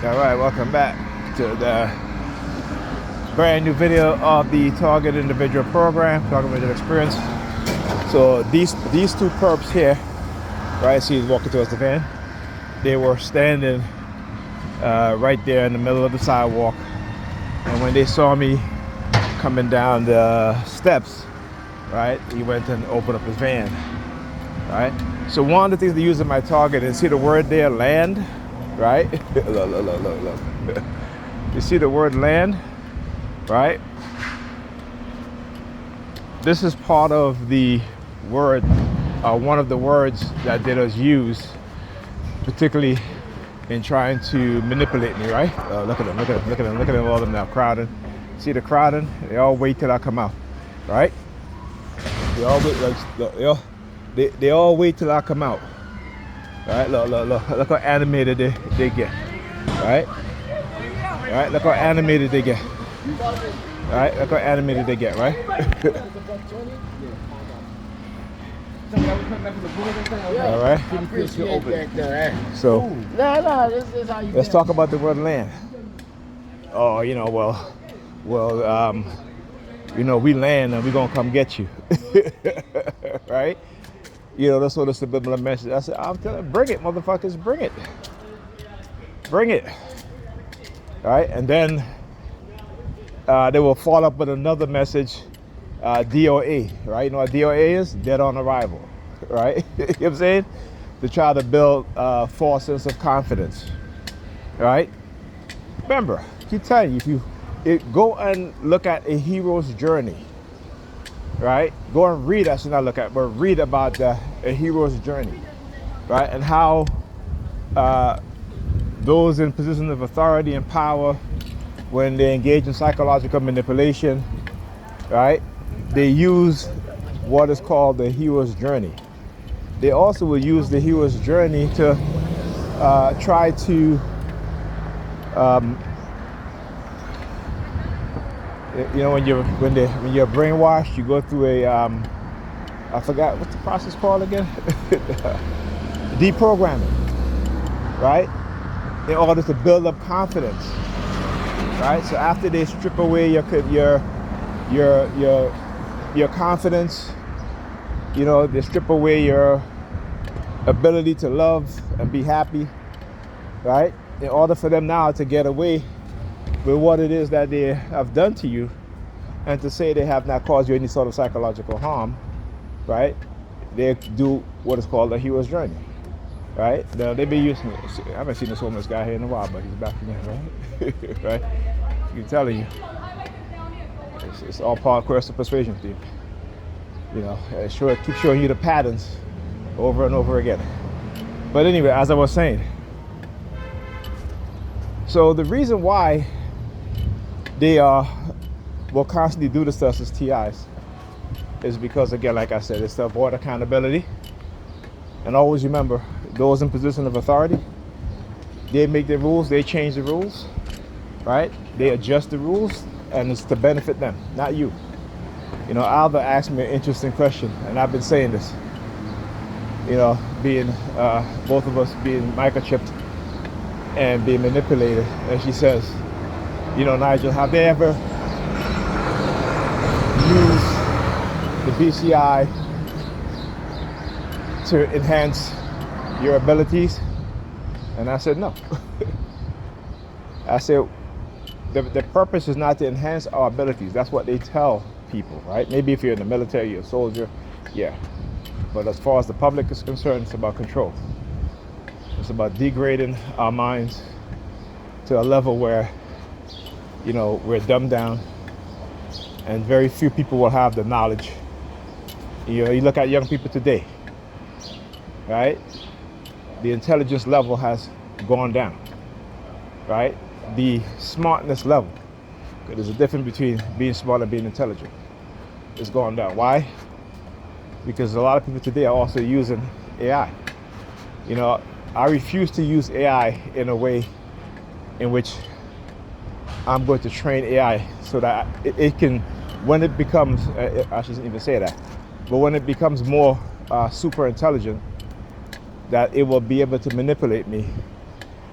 All right, welcome back to the brand new video of the Target Individual Program, Target Individual Experience. So these two perps here, right? See, he's walking towards the van. They were standing right there in the middle of the sidewalk, and when they saw me coming down the steps, right, he went and opened up his van, right? So one of the things they use in my Target is, see the word there, land, right? Look. You see the word land, right? This is part of the word, one of the words that they just use, particularly in trying to manipulate me, right? Look at them, all of them now crowding. See the crowding? They all wait till I come out, right? They all wait, they all wait till I come out. Right, look how animated they get. Right? Right, look how animated they get. Right, look how animated they get, right? All right. So let's talk about the word land. Oh, we land and we're gonna come get you. Right? That's sort of subliminal message. I said, I'm telling you, bring it, motherfuckers, bring it. Bring it. All right, and then they will follow up with another message, DOA, right? You know what DOA is? Dead on arrival, right? You know what I'm saying? To try to build a false sense of confidence, right? Remember, I keep telling you, go and look at a hero's journey. Right? Go and read, I should not look at, but read about a hero's journey, right? And how those in positions of authority and power, when they engage in psychological manipulation, right? They use what is called the hero's journey. They also will use the hero's journey to try to when you're brainwashed, you go through a I forgot what's the process called again. Deprogramming, right? In order to build up confidence, right? So after they strip away your confidence, they strip away your ability to love and be happy, right? In order for them now to get away with what it is that they have done to you, and to say they have not caused you any sort of psychological harm, right? They do what is called a hero's journey, right? Now they be using it. I haven't seen this homeless guy here in a while, but he's back again, right? Right? I'm telling you, it's all part of coercive persuasion, Steve. It keeps showing you the patterns over and over again. But anyway, as I was saying, so the reason why they will constantly do this to us as TIs is because, again, like I said, it's to avoid accountability. And always remember, those in position of authority, they make the rules, they change the rules, right? They adjust the rules, and it's to benefit them, not you. Alva asked me an interesting question, and I've been saying this, being both of us being microchipped and being manipulated. And she says, Nigel, have they ever used the BCI to enhance your abilities? And I said, no. I said, the purpose is not to enhance our abilities. That's what they tell people, right? Maybe if you're in the military, you're a soldier, yeah. But as far as the public is concerned, it's about control. It's about degrading our minds to a level where, we're dumbed down, and very few people will have the knowledge. You look at young people today, right? The intelligence level has gone down, right? The smartness level, there's a difference between being smart and being intelligent. It's gone down. Why? Because a lot of people today are also using AI. I refuse to use AI in a way in which I'm going to train AI so that it can, when it becomes, I shouldn't even say that, but when it becomes more super intelligent, that it will be able to manipulate me.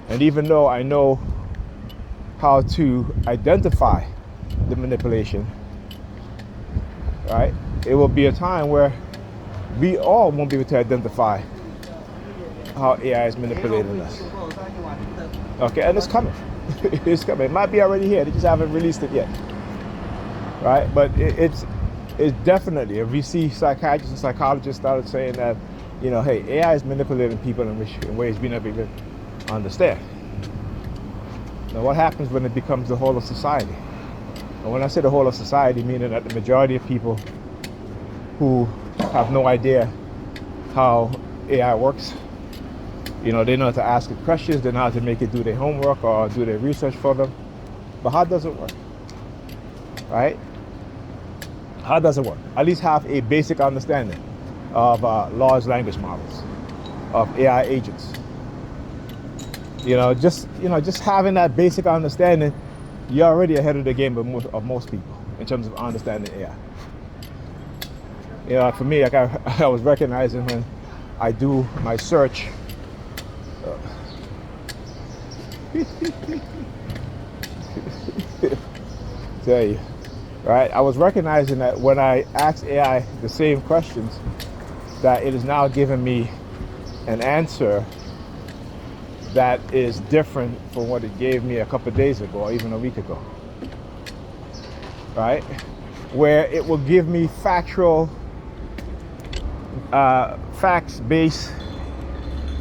And even though I know how to identify the manipulation, right, it will be a time where we all won't be able to identify how AI is manipulating us. Okay, and it's coming. It's coming. It might be already here. They just haven't released it yet, right? But it's definitely, if we see psychiatrists and psychologists started saying that, you know, hey, AI is manipulating people in ways we never even understand. Now, what happens when it becomes the whole of society? And when I say the whole of society, meaning that the majority of people who have no idea how AI works, you know, they know how to ask it questions, they know how to make it do their homework or do their research for them. But how does it work? Right? How does it work? At least have a basic understanding of large language models, of AI agents. Just having that basic understanding, you're already ahead of the game of most people in terms of understanding AI. You know, for me, like I was recognizing when I do my search. Tell you, right? I was recognizing that when I asked AI the same questions, that it is now giving me an answer that is different from what it gave me a couple of days ago or even a week ago, right? Where it will give me factual, facts-based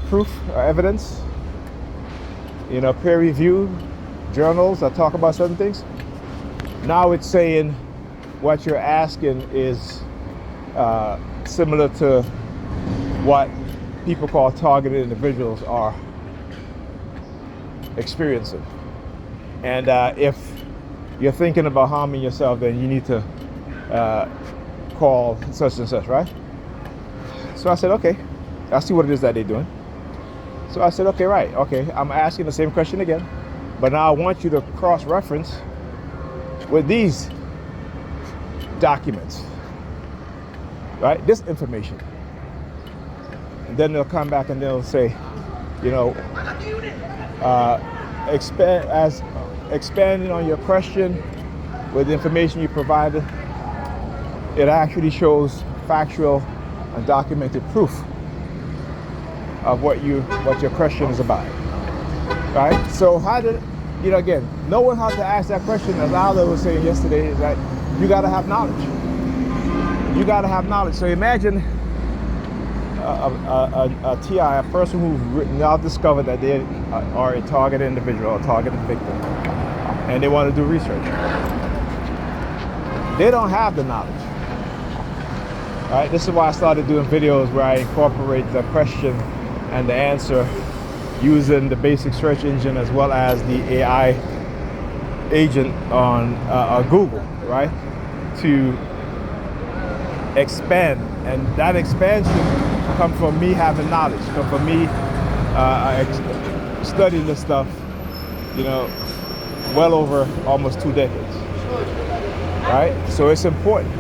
proof or evidence, you know, peer-reviewed journals that talk about certain things. Now it's saying what you're asking is similar to what people call targeted individuals are experiencing. And if you're thinking about harming yourself, then you need to call such and such, right? So I said, okay, I see what it is that they're doing. So I said, okay, right, okay, I'm asking the same question again, but now I want you to cross-reference with these documents, right? This information. And then they'll come back and they'll say, you know, expanding on your question with the information you provided, it actually shows factual and documented proof of what your question is about, right? So how did, you know, again, knowing how to ask that question, as Aldo was saying yesterday, is that you got to have knowledge. You got to have knowledge. So imagine a TI, a person who's now discovered that they are a targeted individual or targeted victim, and they want to do research. They don't have the knowledge. Right? This is why I started doing videos where I incorporate the question and the answer using the basic search engine as well as the AI agent on Google, right? To expand, and that expansion comes from me having knowledge, come from me studying this stuff, you know, well over almost 2 decades, right? So it's important,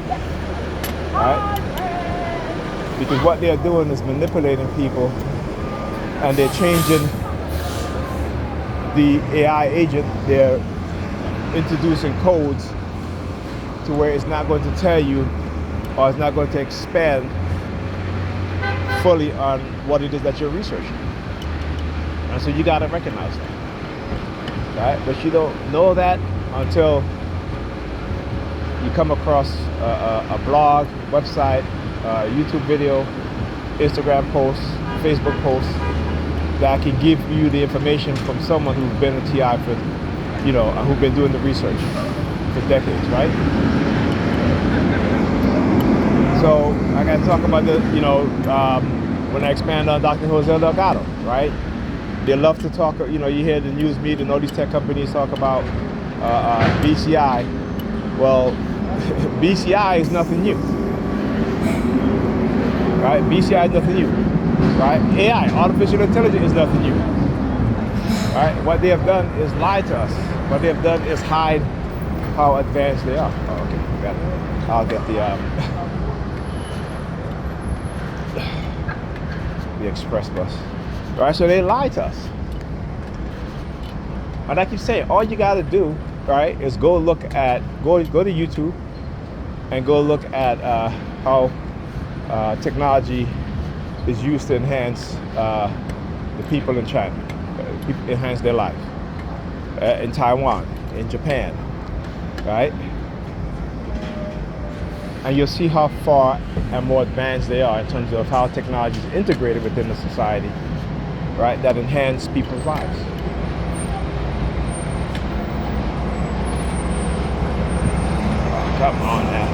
right? Because what they're doing is manipulating people, and they're changing the AI agent. They're introducing codes to where it's not going to tell you, or it's not going to expand fully on what it is that you're researching. And so you got to recognize that, right? But you don't know that until you come across a blog, website, YouTube video, Instagram post, Facebook post that can give you the information from someone who's been a TI for, you know, who's been doing the research for decades, right? So I got to talk about the, you know, when I expand on Dr. Jose Delgado, right? They love to talk, you know, you hear the news media and all these tech companies talk about BCI. Well, BCI is nothing new, right? BCI is nothing new, right? AI, artificial intelligence, is nothing new, right? What they have done is lie to us. What they have done is hide how advanced they are. Oh, okay, got it. I'll get the express bus. Right, so they lie to us. And I keep saying, all you got to do, right, is go to YouTube and go look at how technology is used to enhance the people in China, enhance their life, in Taiwan, in Japan, right? And you'll see how far and more advanced they are in terms of how technology is integrated within the society, right, that enhance people's lives. Come on now.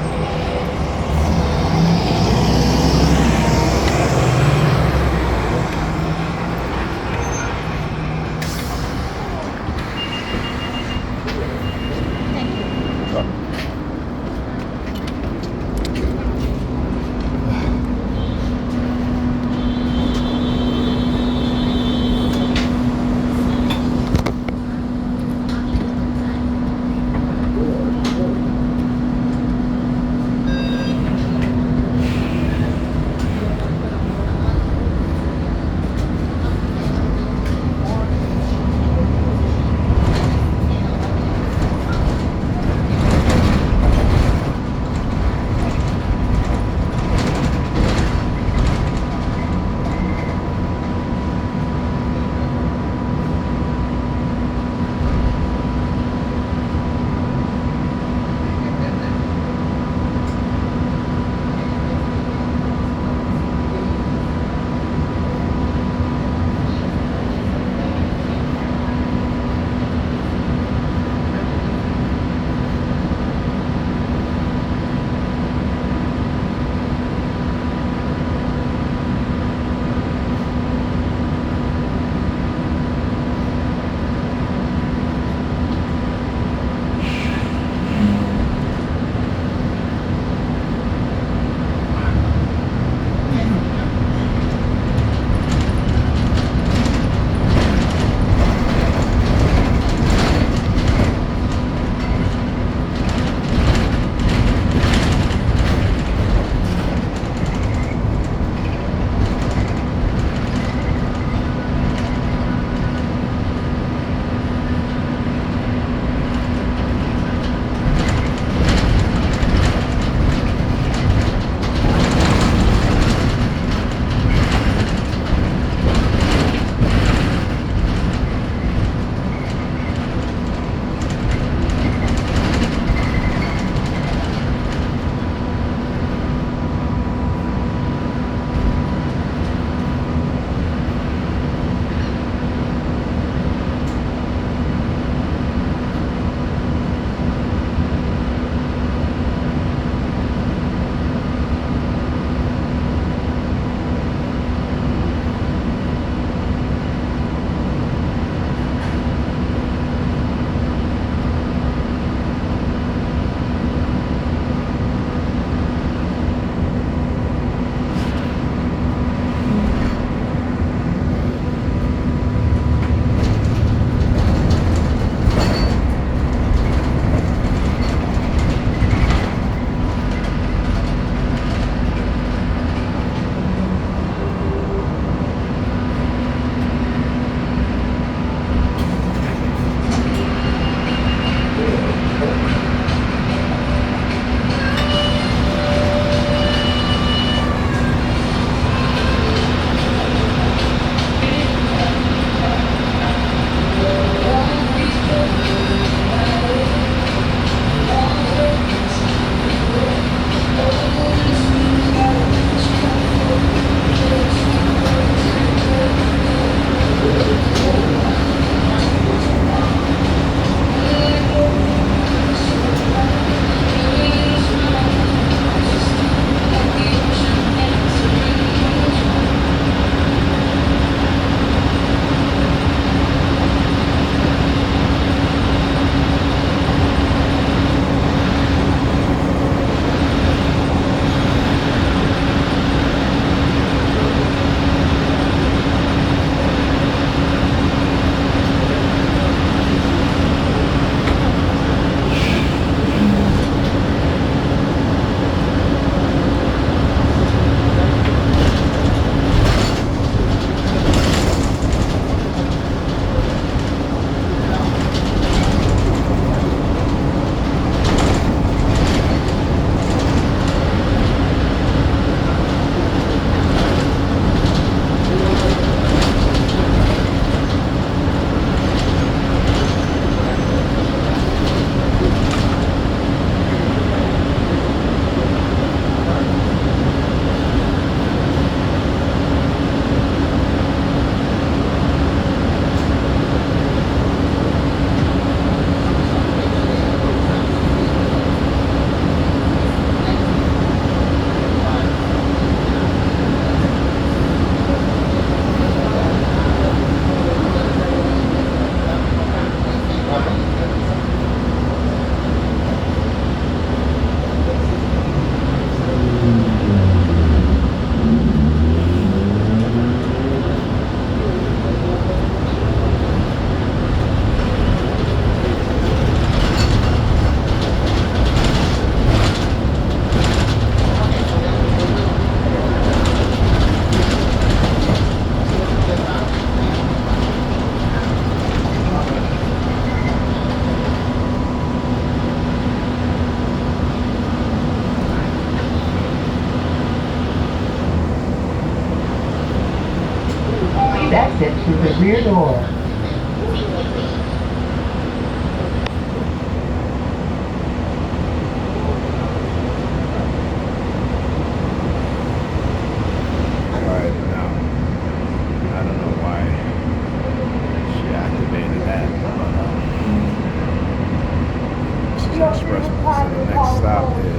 expressway. So the next stop is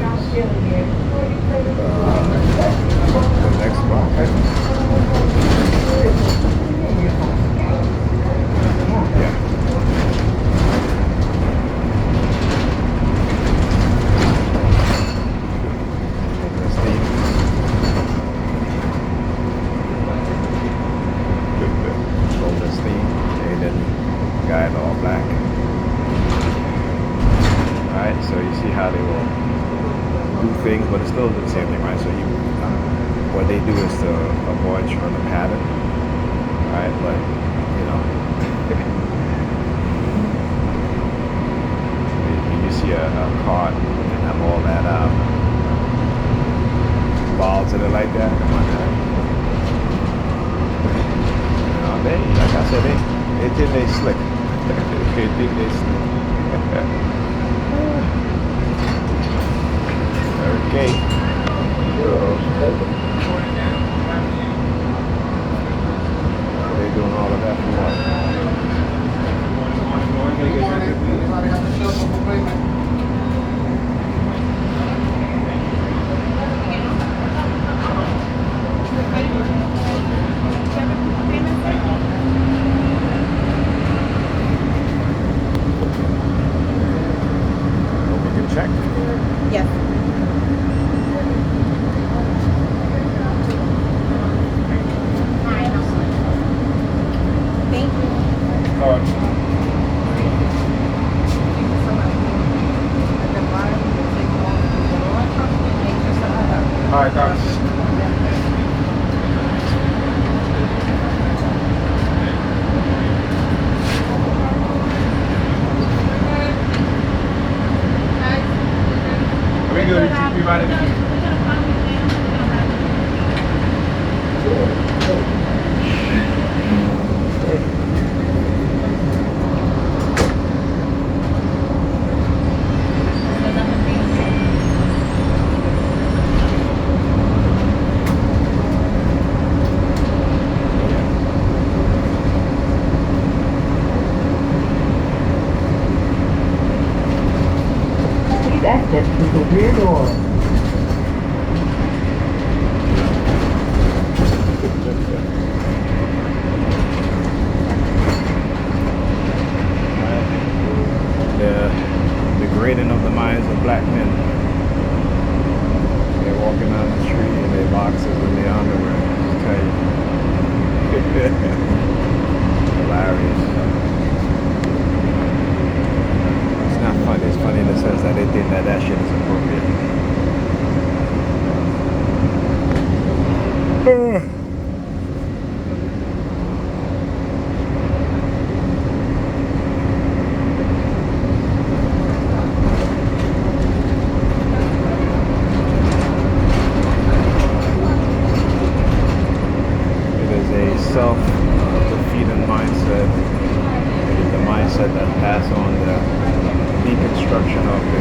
the next spot. Yeah. Guy in all black. Alright, so you see how they will do things, but it's still the same thing, right? So you, what they do is to avoid showing the pattern, right? But you know, when you see a card and have all that balls in it like that, come on, man. You know, they, like I said, they think they slick. They think they slick. Okay. They doing all of that for what? Check. Yes. Thank you. All right. All right, thanks. We good? We right in here. Exit through the rear door. The degrading of the minds of black men. They're walking down the street in their boxes and their underwear. I'll tell you. Hilarious. It's not funny. It's funny in the sense that they think that that shit is appropriate. It is a self-defeating mindset. It is the mindset that passed on the deconstruction of the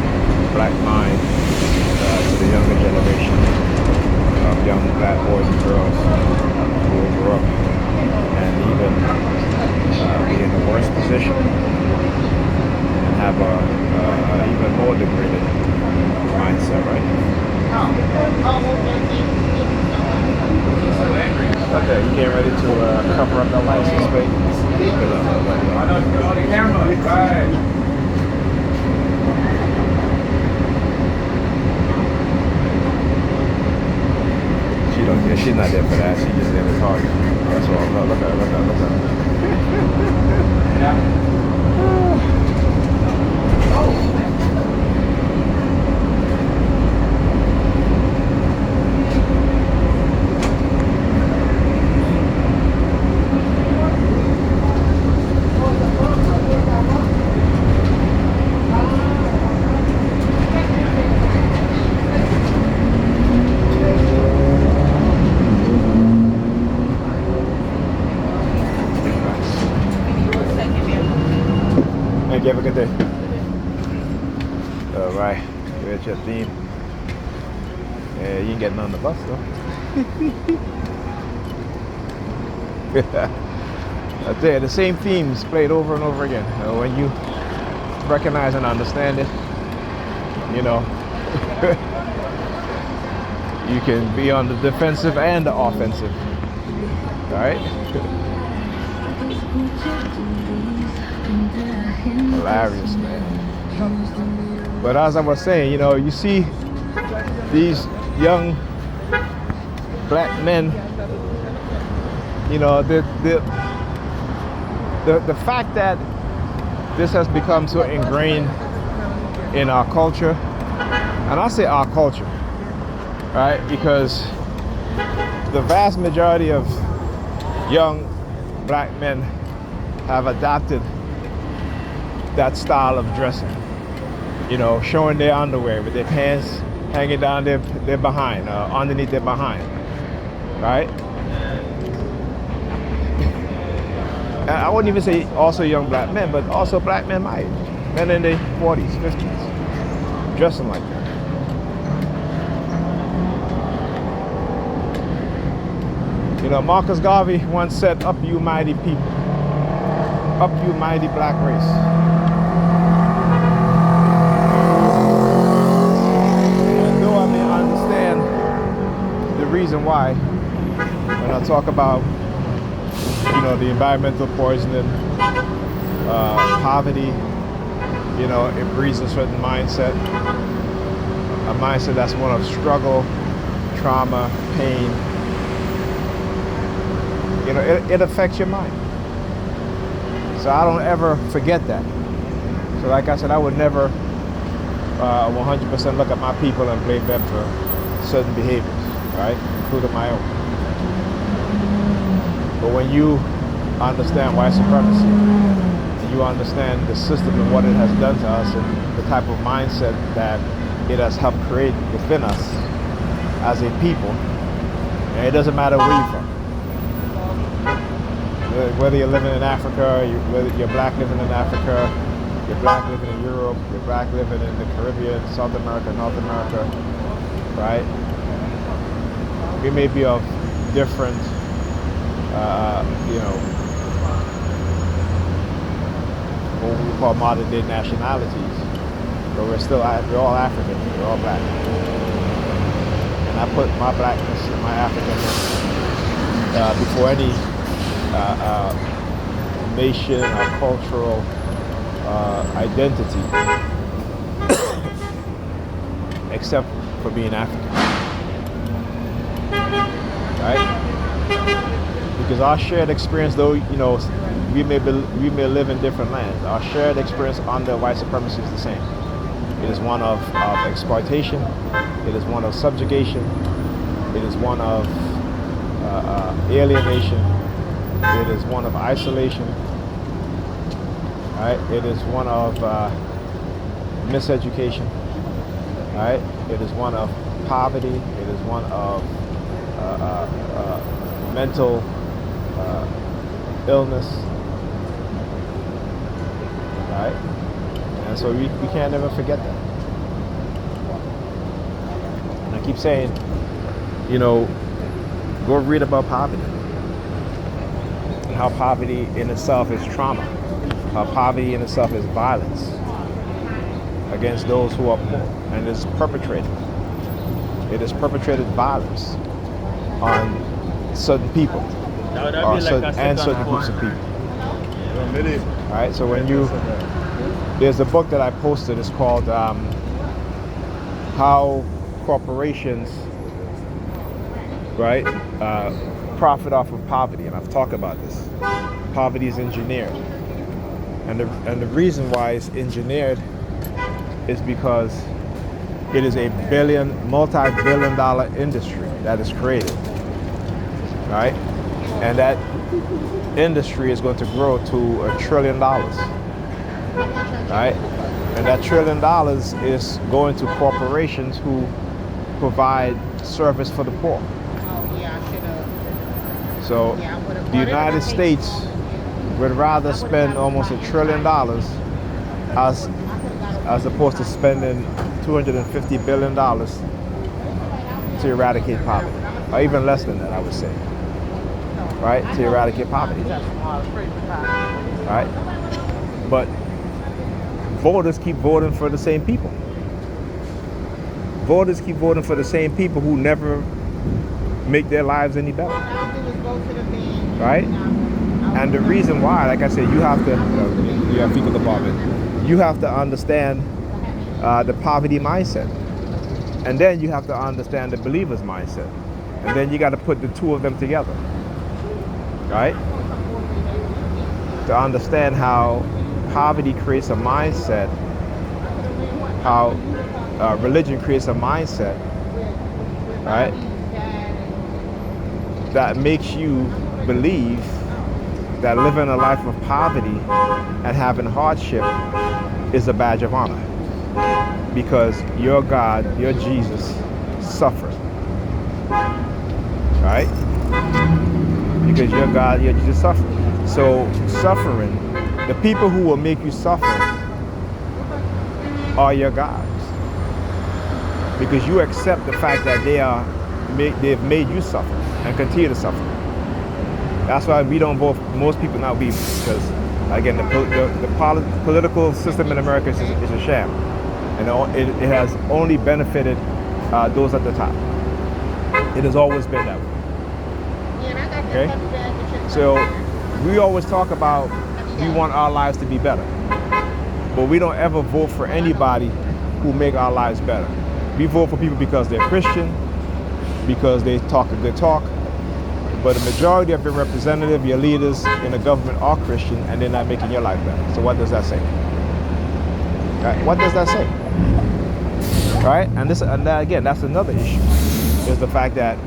black mind to the younger generation of young black boys and girls who will grow up and even be in the worst position and have a even more degraded mindset, right? Okay, you getting ready to cover up the license plate? I know you're on the camera, right? She's not there for that. She's just there to talk. That's all. Look at her. Yeah. You have a good day. All right, here's your theme. Yeah, you ain't getting on the bus though. I tell you, the same themes played over and over again. When you recognize and understand it, You know, you can be on the defensive and the offensive. Right? Hilarious, man. But as I was saying, you know, you see these young black men, you know, the fact that this has become so ingrained in our culture, and I say our culture, right? Because the vast majority of young black men have adopted that style of dressing, you know, showing their underwear with their pants hanging down their behind, underneath their behind, right? And I wouldn't even say also young black men, but also black men my age, men in their 40s, 50s, dressing like that. You know, Marcus Garvey once said, "Up you mighty people, up you mighty black race." And though I may understand the reason why, when I talk about, you know, the environmental poisoning, poverty, you know, it breeds a certain mindset, a mindset that's one of struggle, trauma, pain. You know, it affects your mind. So I don't ever forget that. So like I said, I would never 100% look at my people and blame them for certain behaviors, right? Including my own. But when you understand white supremacy, and you understand the system and what it has done to us and the type of mindset that it has helped create within us as a people, and it doesn't matter where you're from. Whether you're living in Africa, whether you're black living in Africa, you're black living in Europe, you're black living in the Caribbean, South America, North America, right? We may be of different, you know, what we call modern day nationalities, but we're all African, we're all black. And I put my blackness and my Africanness before any nation or cultural identity, except for being African, right? Because our shared experience, though, you know, we may live in different lands, our shared experience under white supremacy is the same. It is one of exploitation, it is one of subjugation, it is one of alienation, it is one of isolation, right? It is one of miseducation, right? It is one of poverty. It is one of mental illness, right? And so we can't ever forget that. And I keep saying, you know, go read about poverty. How poverty in itself is trauma. How poverty in itself is violence against those who are poor, and is perpetrated. It is perpetrated violence on certain people, or certain groups of people. All right. So when there's a book that I posted. It's called "How Corporations, right, profit off of poverty," and I've talked about this. Poverty is engineered, and the reason why it's engineered is because it is a multi-billion-dollar industry that is created, right? And that industry is going to grow to $1 trillion, right? And that $1 trillion is going to corporations who provide service for the poor. So the United States would rather spend almost $1 trillion as opposed to spending $250 billion to eradicate poverty, or even less than that, I would say, right? To eradicate poverty, right? But voters keep voting for the same people. voters keep voting for the same people who never make their lives any better. Right? And the reason why, like I said, you have to, you have legal department, you have to understand the poverty mindset. And then you have to understand the believer's mindset. And then you got to put the two of them together. Right? To understand how poverty creates a mindset, how religion creates a mindset, right, that makes you believe that living a life of poverty and having hardship is a badge of honor. Because your God, your Jesus, suffered. Right? Because your God, your Jesus suffered. So suffering, the people who will make you suffer are your gods. Because you accept the fact that they've made you suffer and continue to suffer. That's why we don't vote, most people not we, because again, the political system in America is a sham. And it has only benefited those at the top. It has always been that way. Okay? So we always talk about we want our lives to be better. But we don't ever vote for anybody who make our lives better. We vote for people because they're Christian, because they talk a good talk. But the majority of your representative, your leaders in the government are Christian, and they're not making your life better. So what does that say? Right? What does that say? Right? And that, again, that's another issue. Is the fact that,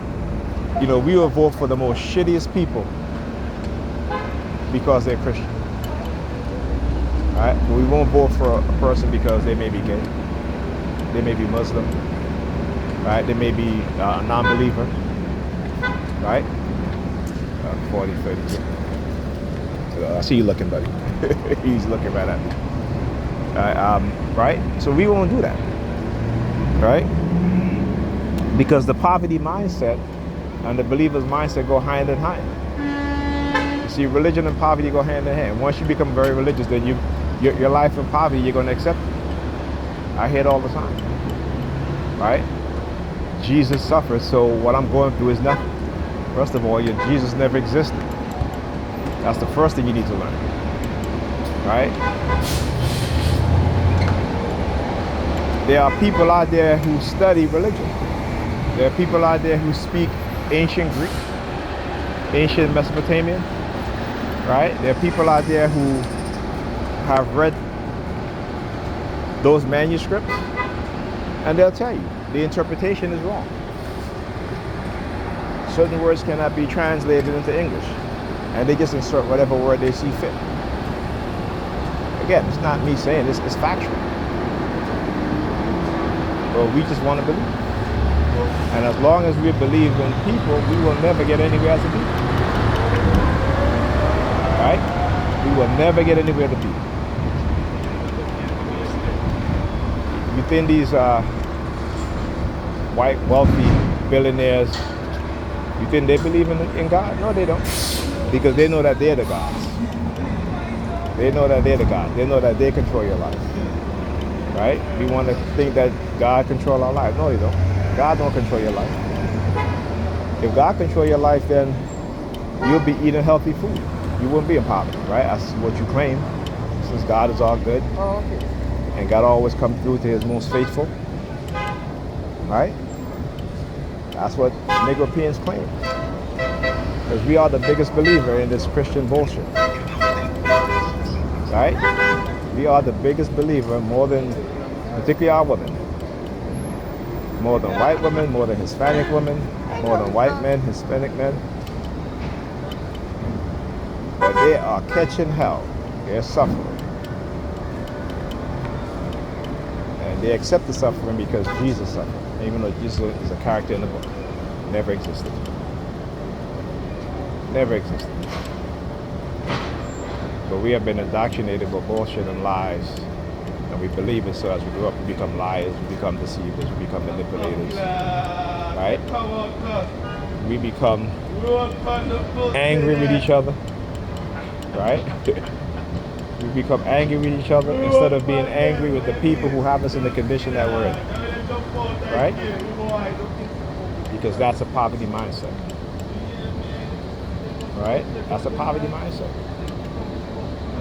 we will vote for the most shittiest people because they're Christian. Right? But we won't vote for a person because they may be gay. They may be Muslim. Right? They may be a non-believer. Right? 40, 32. I see you looking, buddy. He's looking right at me. Right? So we won't do that. Right? Because the poverty mindset and the believer's mindset go hand in hand. You see, religion and poverty go hand in hand. Once you become very religious, then your life in poverty, you're going to accept it. I hear it all the time. Right? Jesus suffered, so what I'm going through is nothing. First of all, Jesus never existed. That's the first thing you need to learn. Right? There are people out there who study religion. There are people out there who speak ancient Greek, ancient Mesopotamian. Right? There are people out there who have read those manuscripts, and they'll tell you the interpretation is wrong. Certain words cannot be translated into English, and they just insert whatever word they see fit. Again, it's not me saying this, it's factual. But we just want to believe. And as long as we believe in people, we will never get anywhere as a people. Right? We will never get anywhere to be. You think these white, wealthy billionaires, you think they believe in God? No, they don't. Because they know that they're the gods. They know that they're the gods. They know that they control your life. Right? We want to think that God controls our life. No, they don't. God don't control your life. If God controls your life, then you'll be eating healthy food. You wouldn't be in poverty, right? That's what you claim. Since God is all good. Oh, okay. And God always comes through to his most faithful. Right? That's what Negropeans claim. Because we are the biggest believer in this Christian bullshit. Right? We are the biggest believer, more than, particularly our women. More than white women, more than Hispanic women, more than white men, Hispanic men. But they are catching hell. They're suffering. And they accept the suffering because Jesus suffered. Even though Jesus is a character in the book. Never existed. Never existed. But we have been indoctrinated with bullshit and lies. And we believe it, so as we grow up, we become liars, we become deceivers, we become manipulators. Right? We become angry with each other. Right? We become angry with each other instead of being angry with the people who have us in the condition that we're in. right? Because that's a poverty mindset, right? That's a poverty mindset.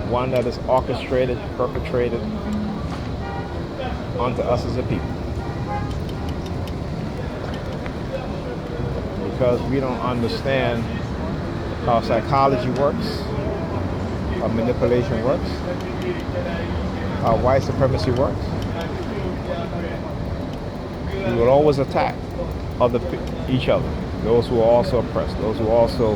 One that is orchestrated, perpetrated onto us as a people. Because we don't understand how psychology works, how manipulation works, how white supremacy works. We will always attack each other, those who are also oppressed, those who also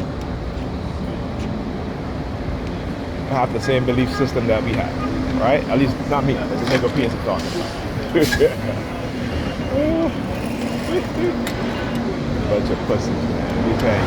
have the same belief system that we have, right? At least not me, as the Europeans are talking about. Bunch of pussies, man. Let me tell you.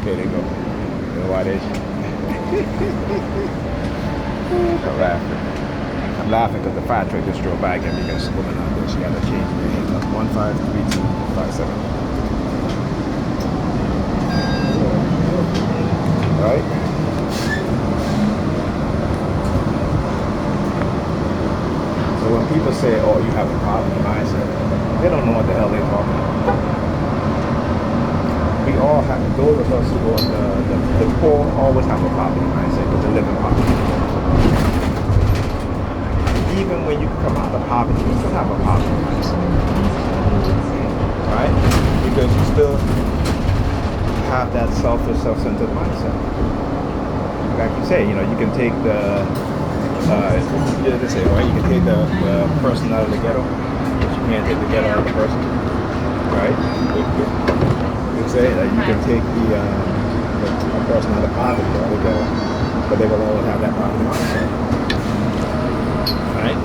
There they go. You know why they I'm laughing because the fire truck just drove by again because this woman out there, she got to change the name. 153257. Right? So when people say, oh, you have a poverty mindset, they don't know what the hell they're talking about. We all have, those of us who are the poor always have a poverty mindset because they live in poverty. Even when you come out of poverty, you still have a poverty mindset. Right? Because you still have that selfish, self-centered mindset. Like you say, you know, you can take the, they say, right? You can take the person out of the ghetto, but you can't take the ghetto out of the person. Right? You say that you can take the person out of poverty or the ghetto, but they will always have that poverty mindset. Right?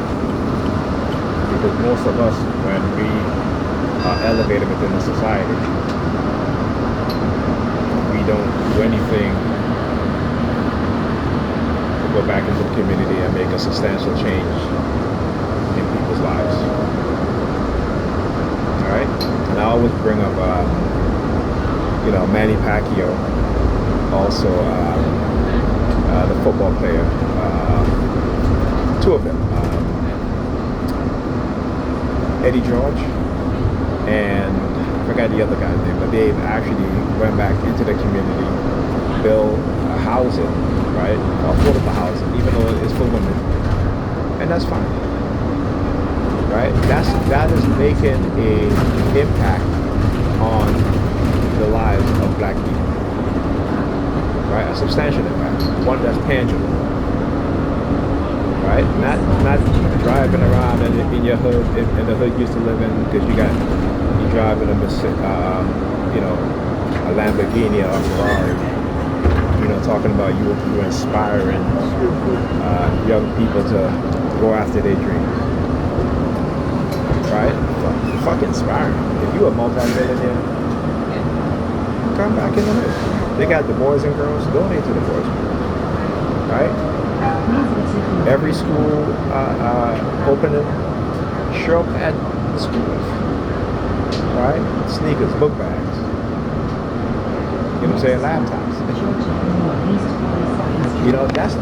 Because most of us, when we are elevated within the society, we don't do anything to go back into the community and make a substantial change in people's lives. Alright? And I always bring up, Manny Pacquiao, also the football player, two of them. Eddie George and I forgot the other guy's name, but they actually went back into the community, built a housing, right? Affordable housing, even though it's for women. And that's fine. Right? That is making an impact on the lives of black people. Right? A substantial impact. One that's tangible. Right? Not driving around in your hood, in the hood you used to live in, because you driving a Lamborghini or a Ferrari. Talking about you inspiring young people to go after their dreams. Right? Fucking inspiring. If you a multi-millionaire, come back in the hood. They got the Boys and Girls, donate to the Boys and Girls. Right? Every school opening, show up at the schools, right? Sneakers, book bags, you know what I'm saying, laptops.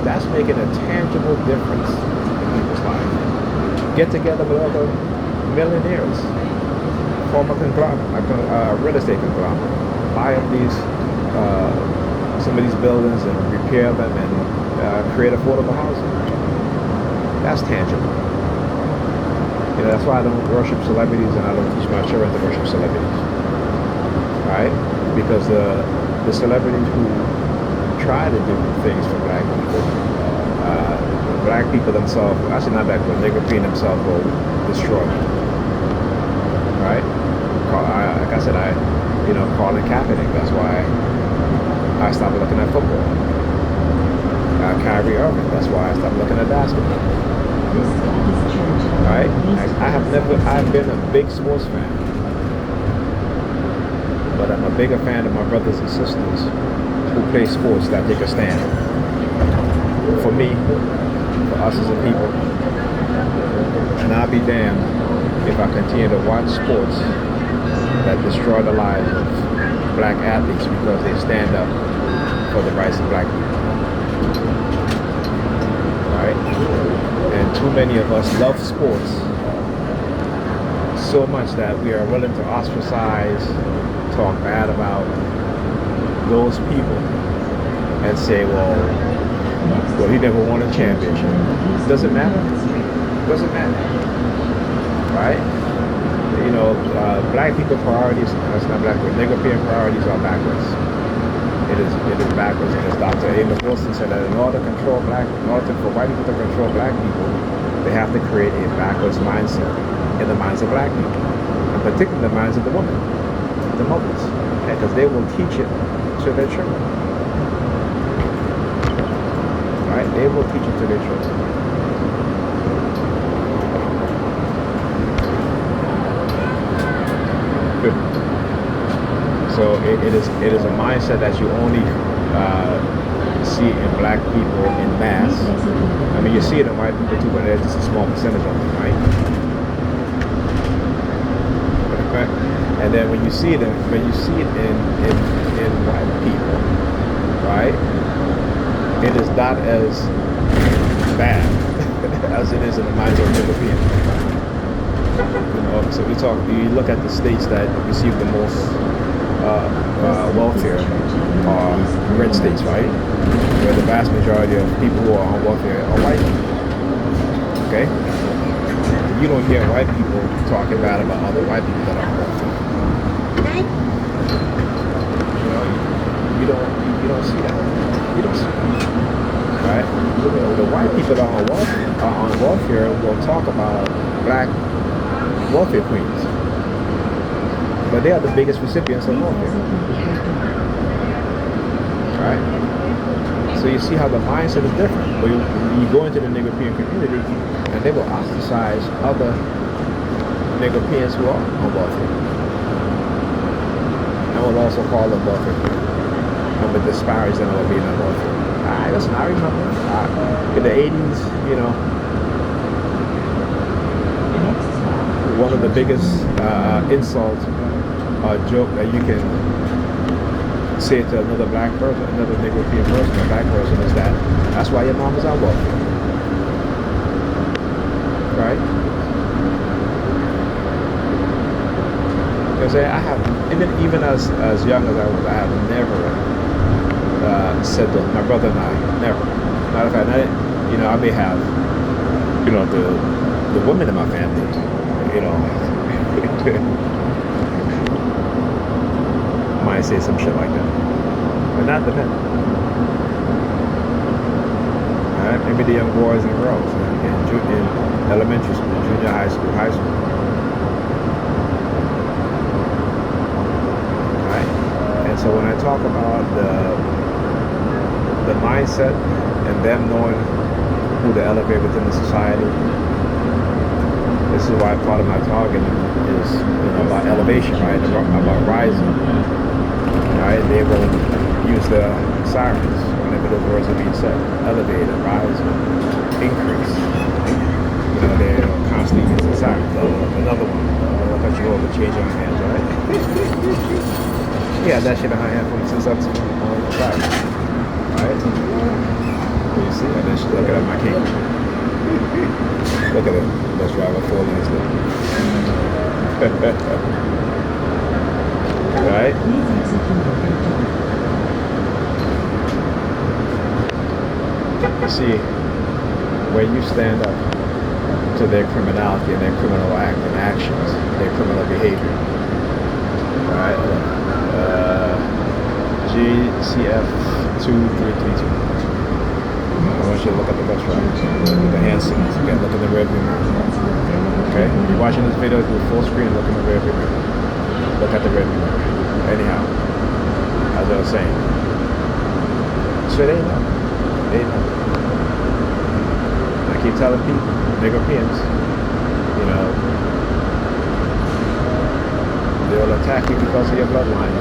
That's making a tangible difference in people's lives. Get together with other millionaires, form a conglomerate, real estate conglomerate, buy up some of these buildings and repair them and create affordable housing. That's tangible. That's why I don't worship celebrities and I don't teach my children to worship celebrities. Right? Because the celebrities who try to do things for black people themselves, actually not black people, nigger being themselves will destroy them. Right? Like I said, Colin Kaepernick, that's why I stopped looking at football. Kyrie Irving, that's why I stopped looking at basketball. Right? I've been a big sports fan. But I'm a bigger fan of my brothers and sisters who play sports that take a stand for me for us as a people. And I'll be damned if I continue to watch sports that destroy the lives of black athletes because they stand up for the rights of black people. Right? And too many of us love sports so much that we are willing to ostracize, talk bad about those people and say, well, he never won a championship. Doesn't matter. Doesn't matter. Right? You know, black people priorities, that's not black people, European priorities are backwards. It is backwards. And as Dr. Amos Wilson said, that in order for white people to control black people, they have to create a backwards mindset in the minds of black people, and particularly the minds of the women, the mothers, because they will teach it to their children. Right? They will teach it to their children. So it is a mindset that you only see in black people in mass. I mean, you see it in white people too, but there's just a small percentage of them, right? And then when you see it in white people, right? It is not as bad as it is in the minds of Europeans. You know, so you look at the states that receive the most welfare are red states, right? Where the vast majority of people who are on welfare are white people. Okay? You don't hear white people talking bad about other white people that are on welfare. You know, you don't see that. You don't see that. Right? The white people that are on welfare will talk about black welfare queens. But they are the biggest recipients of welfare. Right? So you see how the mindset is different. But you go into the European community and they will ostracize other Europeans who are on welfare. And will also call them welfare. And will disparage them for being on welfare. Listen, I remember in the 80s, you know, one of the biggest insults joke that you can say to another black person, another European person, a black person, is that's why your mom is on welfare. Right? Because I have, even as young as I was, I have never said to my brother and I, never. Matter of fact, you know, I may have, you know, the women in my family, you know, might say some shit like that, but not the men. Alright, maybe the young boys and girls in elementary school, junior high school, Alright, and so when I talk about the mindset and them knowing who to elevate within the society, this is why part of my target is, you know, about elevation, right? About rising. Right? They will use the sirens whenever those words are being said. Elevate, rise, increase. You know, they're constantly using sirens. Another one. I'll cut you over, change your hands, right? Yeah, that shit in her hand since I'm on the track. Right? You see? And then she's looking at my king. Look at it. Let's drive a 4 lanes there. Right? You see, when you stand up to their criminality and their criminal act and actions, their criminal behavior, right? GCF 2332. I want you to look at the bus drive. Look at the hand signals. Again, look at the rearview mirror. Okay? You're watching this video, do full screen, look in the rearview mirror. Look at the rearview mirror. Anyhow, as I was saying. So they know. They know. I keep telling people, Europeans, you know, they'll attack you because of your bloodline.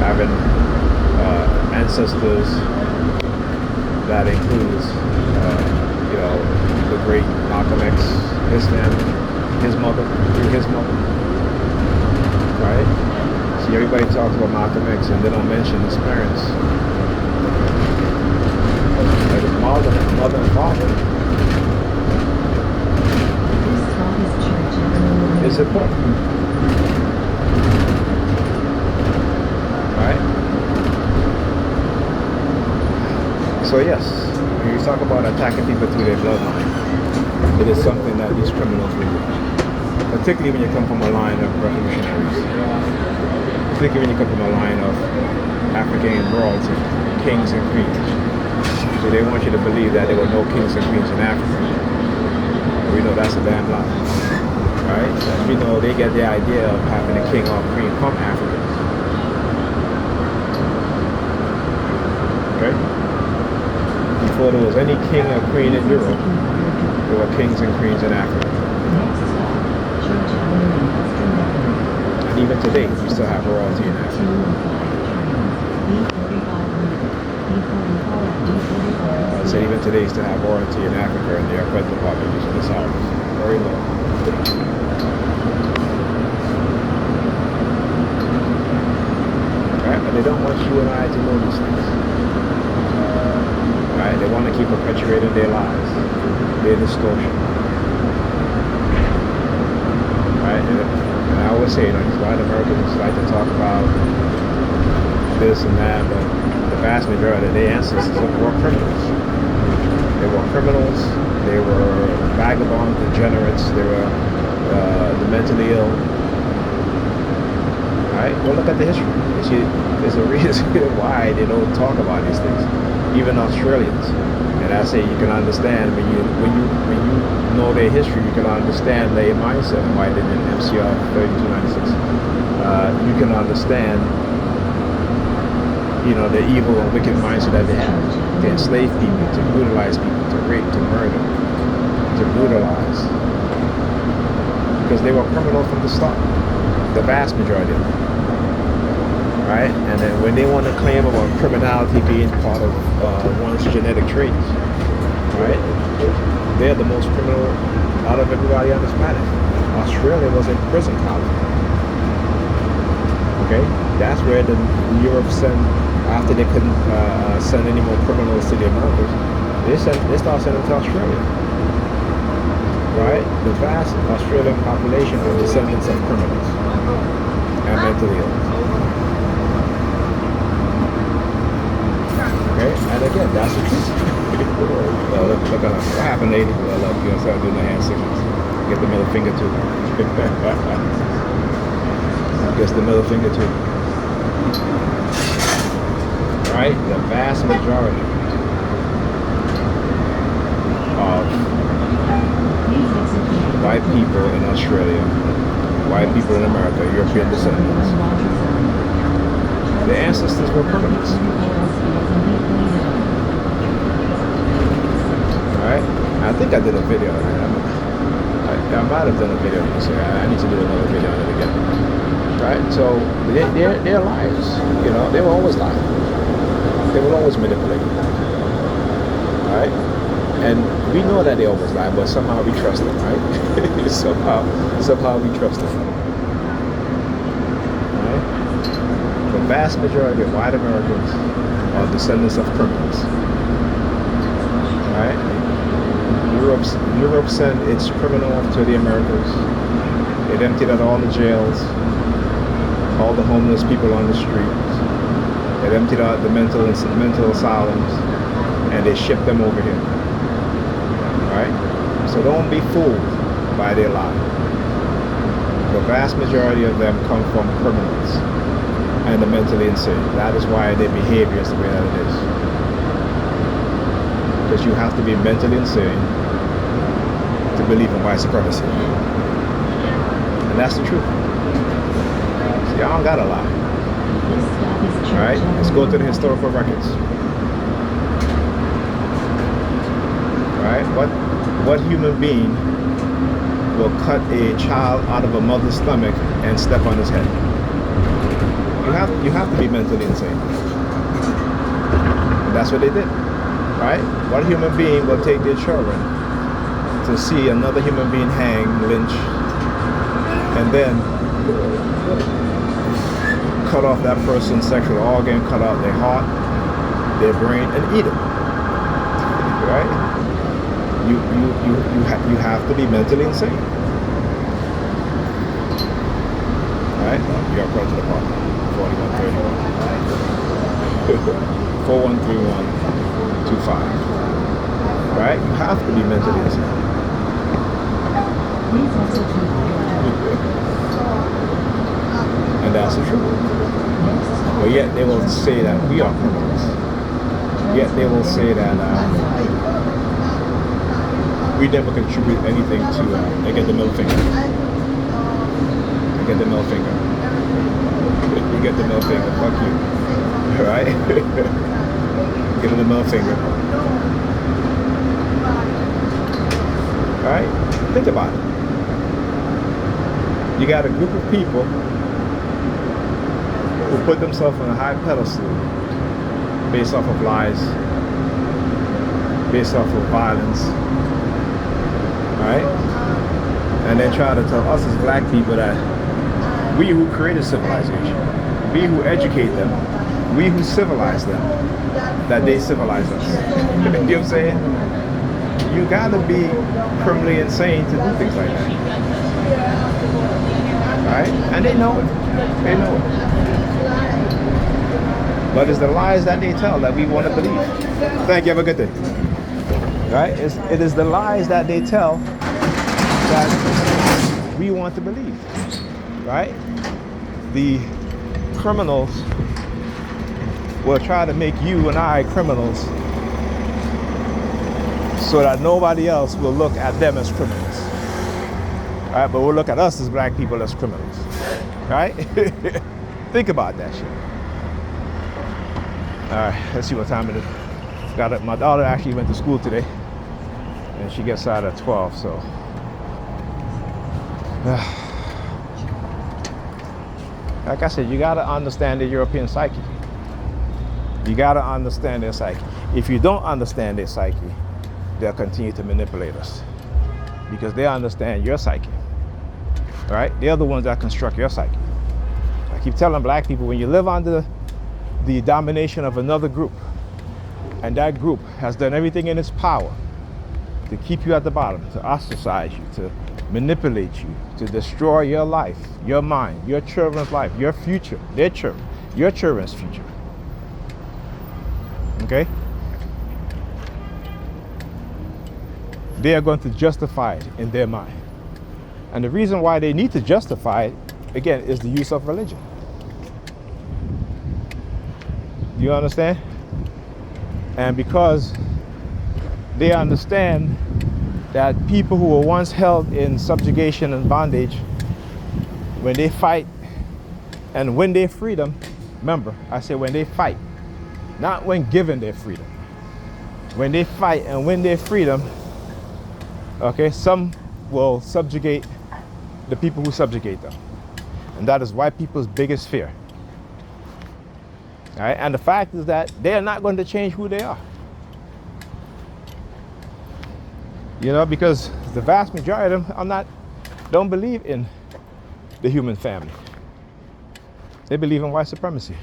Having ancestors That includes, the great Malcolm X, his family, his mother, right? See, everybody talks about Malcolm X and they don't mention his parents, like his mother and father. It's important, right? So yes, when you talk about attacking people through their bloodline, it is something that these criminals will do. Particularly when you come from a line of revolutionaries. Particularly when you come from a line of African royalty, kings and queens. So they want you to believe that there were no kings and queens in Africa. We know that's a damn lie. Right? As we know, they get the idea of having a king or queen from Africa. Okay? Before there was any king or queen in Europe, there were kings and queens in Africa. And even today, we still have royalty in Africa. I said even today, we still have royalty in Africa, and their present population is very low. Right? But they don't want you and I to know these things. Right? They want to keep perpetuating their lies, their distortion. Right? And I always say, these white Americans like to talk about this and that, but the vast majority of their ancestors were criminals. They were criminals, they were vagabond degenerates, they were the mentally ill. Right? Well, look at the history. See, there's a reason why they don't talk about these things. Even Australians. And I say you can understand when you know their history, you can understand their mindset and why they did MCR 3296. You can understand, the evil and wicked mindset that they have. To enslave people, to brutalize people, to rape, to murder, to brutalize. Because they were criminal from the start. The vast majority of them. Right? And then when they want to claim about criminality being part of one's genetic traits, right? They're the most criminal out of everybody on this planet. Australia was a prison colony. Okay? That's where the Europe sent, after they couldn't send any more criminals to the Americas, they started sending them to Australia. Right? The vast Australian population are descendants of criminals and mentally ill. Okay, and again, that's the truth. Look at what happened, lady. Well, start doing the hand signals. Get the middle finger too. Gets the middle finger too. Right? The vast majority of white people in Australia, white people in America, European descendants, their ancestors were criminals. Alright? I think I did a video on that. I might have done a video on this. I need to do another video on it again. Right? So, they're liars. They were always lying. They were always manipulating. Alright? And we know that they always lie, but somehow we trust them, right? somehow we trust them. Alright? The vast majority of white Americans are descendants of criminals. Right? Europe sent its criminals to the Americas. It emptied out all the jails, all the homeless people on the streets. It emptied out the mental asylums, and they shipped them over here. Right? So don't be fooled by their lie. The vast majority of them come from criminals and the mentally insane. That is why their behavior is the way that it is. Because you have to be mentally insane to believe in white supremacy. And that's the truth. See, I don't gotta lie. Alright? Let's go to the historical records. Alright? What human being will cut a child out of a mother's stomach and step on his head? You have to be mentally insane. And that's what they did. right? What human being will take their children to see another human being hang, lynch, and then cut off that person's sexual organ, cut out their heart, their brain, and eat it, right? You have to be mentally insane. Right? You got called to the park. 4131. 413125. Right? You have to be mentally insane. And that's the truth. But yet they will say that we are criminals. Yet they will say that we never contribute anything to, they get the middle finger. They get the middle finger. You get the middle finger, fuck you. Right? Give them the middle finger. Alright? Think about it. You got a group of people who put themselves on a high pedestal based off of lies, based off of violence, right? And then try to tell us as black people that we who created civilization, we who educate them, we who civilize them, that they civilize us. You know what I'm saying? You gotta be criminally insane to do things like that. Right? And they know it. They know it. But it's the lies that they tell that we want to believe. Thank you. Have a good day. Right? It is the lies that they tell that we want to believe. Right? The criminals will try to make you and I criminals so that nobody else will look at them as criminals. All right? But we'll look at us as black people as criminals. Right? Think about that shit. All right, let's see what time it is. Got it. My daughter actually went to school today, and she gets out at 12. So, like I said, you gotta understand the European psyche. You gotta understand their psyche. If you don't understand their psyche, they'll continue to manipulate us because they understand your psyche. Right? They're the ones that construct your psyche. I keep telling black people, when you live under the domination of another group, and that group has done everything in its power to keep you at the bottom, to ostracize you, to manipulate you, to destroy your life, your mind, your children's life, your future, their children, your children's future. Okay? They are going to justify it in their mind. And the reason why they need to justify it, again, is the use of religion. You understand? And because they understand that people who were once held in subjugation and bondage, when they fight and win their freedom, remember, I say when they fight, not when given their freedom. When they fight and win their freedom, okay, some will subjugate the people who subjugate them. And that is white people's biggest fear. All right? And the fact is that they are not going to change who they are. You know, because the vast majority of them don't believe in the human family. They believe in white supremacy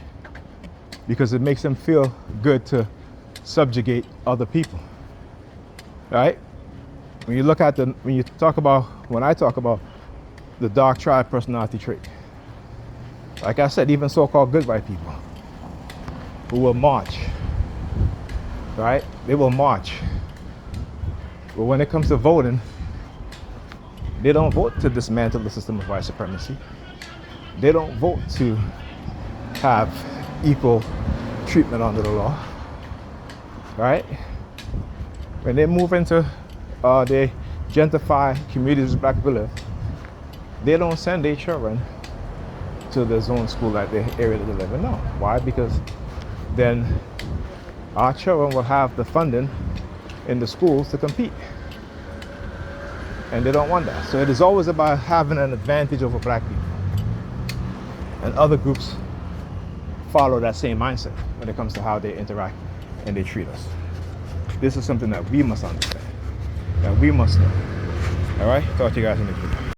because it makes them feel good to subjugate other people. Right? When you look at when I talk about the dark tribe personality trait, like I said, even so-called good white people who will march, right? They will march. But when it comes to voting, they don't vote to dismantle the system of white supremacy. They don't vote to have equal treatment under the law, right? When they move into they gentrify communities black people live, they don't send their children to the zone school like the area that they live in. No. Why? Because then our children will have the funding in the schools to compete. And they don't want that. So it is always about having an advantage over black people. And other groups follow that same mindset when it comes to how they interact and they treat us. This is something that we must understand, that we must know. All right, talk to you guys in the next video.